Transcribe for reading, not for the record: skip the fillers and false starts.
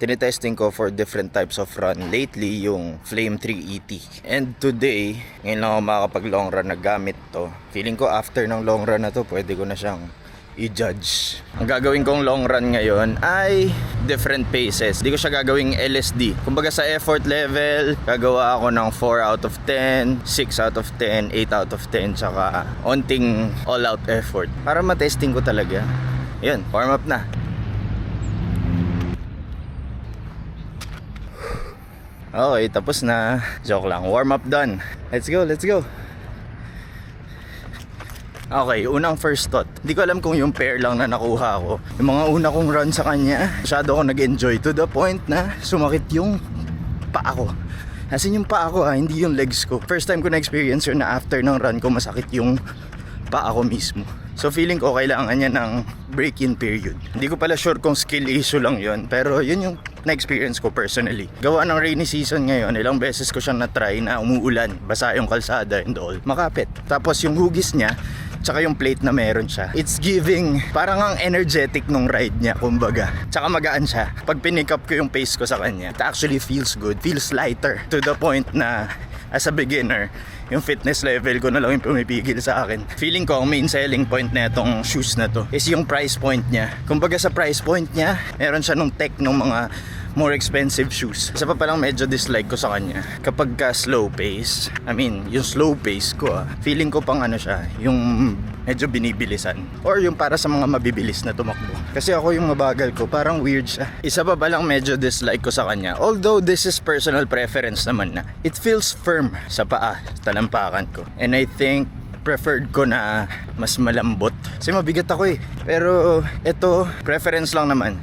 tinetesting ko for different types of run. Lately, yung Flame 380. And today, ngayon lang ako makakapag long run na gamit to. Feeling ko after ng long run na to, pwede ko na siyang i-judge. Ang gagawin kong long run ngayon ay different paces. Hindi ko siya gagawing LSD. Kumbaga sa effort level, gagawa ako ng 4 out of 10, 6 out of 10, 8 out of 10, tsaka onting all-out effort. Para matesting ko talaga. Yun, warm up na. Okay, tapos na. Joke lang, warm up done. Let's go, let's go. Okay, unang first thought. Hindi ko alam kung yung pair lang na nakuha ko. Yung mga una kong run sa kanya, masyado ako nag-enjoy to the point na sumakit yung paa ko. As in yung paa ko hindi yung legs ko. First time ko na-experience yun na after ng run ko masakit yung paa ko mismo. So feeling ko kailangan niya ng break-in period. Hindi ko pala sure kung skill issue lang yun, pero yun yung na-experience ko personally. Gawa ng rainy season ngayon, ilang beses ko siyang na-try na umuulan, basa yung kalsada and all. Makapit. Tapos yung hugis niya, tsaka yung plate na meron siya, it's giving parang ang energetic nung ride niya, kumbaga. Tsaka magaan siya. Pag pinick up ko yung pace ko sa kanya, it actually feels good, feels lighter. To the point na as a beginner, yung fitness level ko na lang yung pumipigil sa akin. Feeling ko ang main selling point na itong shoes na to is yung price point niya. Kumbaga sa price point niya, meron siya nung tech ng mga more expensive shoes. Isa pa palang medyo dislike ko sa kanya, kapag ka slow pace, yung slow pace ko feeling ko pang siya, yung medyo binibilisan. Or yung para sa mga mabibilis na tumakbo. Kasi ako yung mabagal ko, parang weird siya. Isa pa palang medyo dislike ko sa kanya, although this is personal preference naman na, it feels firm sa paa, talampakan ko. And I think preferred ko na mas malambot. Kasi mabigat ako Pero ito, preference lang naman.